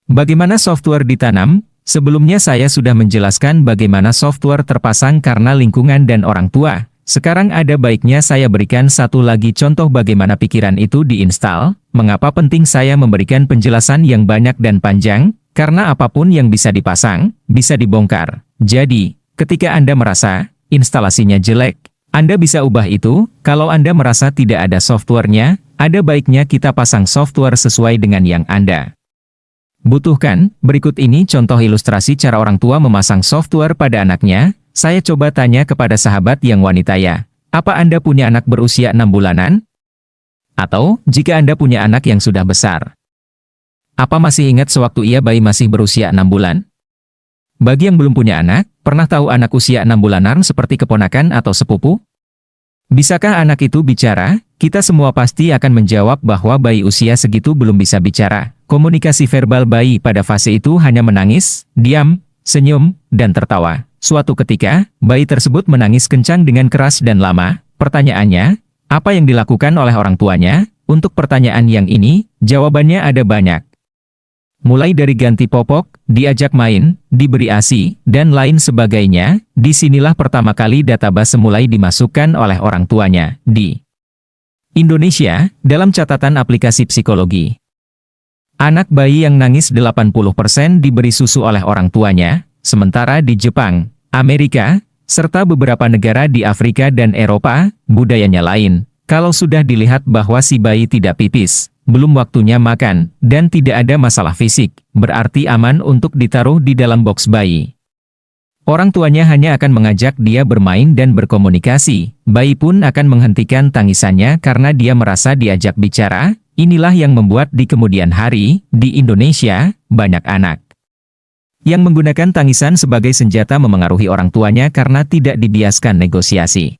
Bagaimana software ditanam? Sebelumnya saya sudah menjelaskan bagaimana software terpasang karena lingkungan dan orang tua. Sekarang ada baiknya saya berikan satu lagi contoh bagaimana pikiran itu diinstal. Mengapa penting saya memberikan penjelasan yang banyak dan panjang? Karena apapun yang bisa dipasang, bisa dibongkar. Jadi, ketika Anda merasa instalasinya jelek, Anda bisa ubah itu. Kalau Anda merasa tidak ada softwarenya, ada baiknya kita pasang software sesuai dengan yang Anda butuhkan. Berikut ini contoh ilustrasi cara orang tua memasang software pada anaknya. Saya coba tanya kepada sahabat yang wanita ya, apa Anda punya anak berusia 6 bulanan? Atau, jika Anda punya anak yang sudah besar, apa masih ingat sewaktu ia bayi masih berusia 6 bulan? Bagi yang belum punya anak, pernah tahu anak usia 6 bulanan seperti keponakan atau sepupu? Bisakah anak itu bicara? Kita semua pasti akan menjawab bahwa bayi usia segitu belum bisa bicara. Komunikasi verbal bayi pada fase itu hanya menangis, diam, senyum, dan tertawa. Suatu ketika, bayi tersebut menangis kencang dengan keras dan lama. Pertanyaannya, apa yang dilakukan oleh orang tuanya? Untuk pertanyaan yang ini, jawabannya ada banyak. Mulai dari ganti popok, diajak main, diberi ASI, dan lain sebagainya. Disinilah pertama kali database mulai dimasukkan oleh orang tuanya, di Indonesia, dalam catatan aplikasi psikologi. Anak bayi yang nangis 80% diberi susu oleh orang tuanya, sementara di Jepang, Amerika, serta beberapa negara di Afrika dan Eropa, budayanya lain. Kalau sudah dilihat bahwa si bayi tidak pipis, belum waktunya makan, dan tidak ada masalah fisik, berarti aman untuk ditaruh di dalam box bayi. Orang tuanya hanya akan mengajak dia bermain dan berkomunikasi. Bayi pun akan menghentikan tangisannya karena dia merasa diajak bicara. Inilah yang membuat di kemudian hari, di Indonesia, banyak anak yang menggunakan tangisan sebagai senjata memengaruhi orang tuanya karena tidak dibiaskan negosiasi.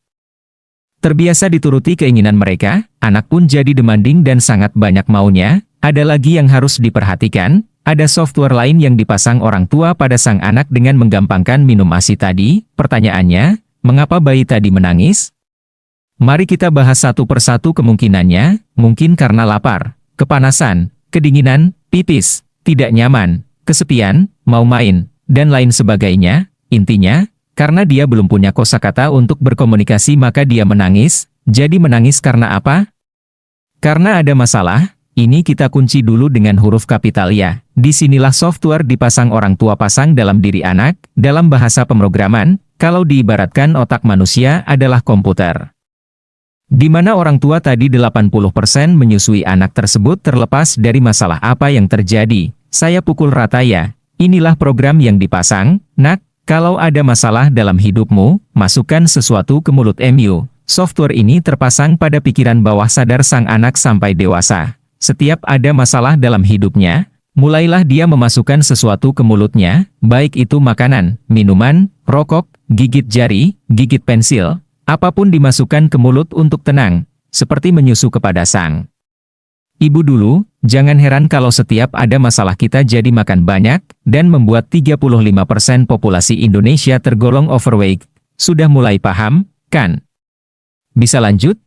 Terbiasa dituruti keinginan mereka, anak pun jadi demanding dan sangat banyak maunya. Ada lagi yang harus diperhatikan, ada software lain yang dipasang orang tua pada sang anak dengan menggampangkan minum ASI tadi. Pertanyaannya, mengapa bayi tadi menangis? Mari kita bahas satu persatu kemungkinannya. Mungkin karena lapar, kepanasan, kedinginan, pipis, tidak nyaman, kesepian, mau main, dan lain sebagainya. Intinya, karena dia belum punya kosakata untuk berkomunikasi maka dia menangis. Jadi menangis karena apa? Karena ada masalah. Ini kita kunci dulu dengan huruf kapital ya. Disinilah software dipasang orang tua pasang dalam diri anak. Dalam bahasa pemrograman, kalau diibaratkan otak manusia adalah komputer, di mana orang tua tadi 80% menyusui anak tersebut terlepas dari masalah apa yang terjadi. Saya pukul rata ya. Inilah program yang dipasang. Nak, kalau ada masalah dalam hidupmu, masukkan sesuatu ke mulut MU. Software ini terpasang pada pikiran bawah sadar sang anak sampai dewasa. Setiap ada masalah dalam hidupnya, mulailah dia memasukkan sesuatu ke mulutnya, baik itu makanan, minuman, rokok, gigit jari, gigit pensil, apapun dimasukkan ke mulut untuk tenang, seperti menyusu kepada sang ibu dulu. Jangan heran kalau setiap ada masalah kita jadi makan banyak, dan membuat 35% populasi Indonesia tergolong overweight. Sudah mulai paham, kan? Bisa lanjut?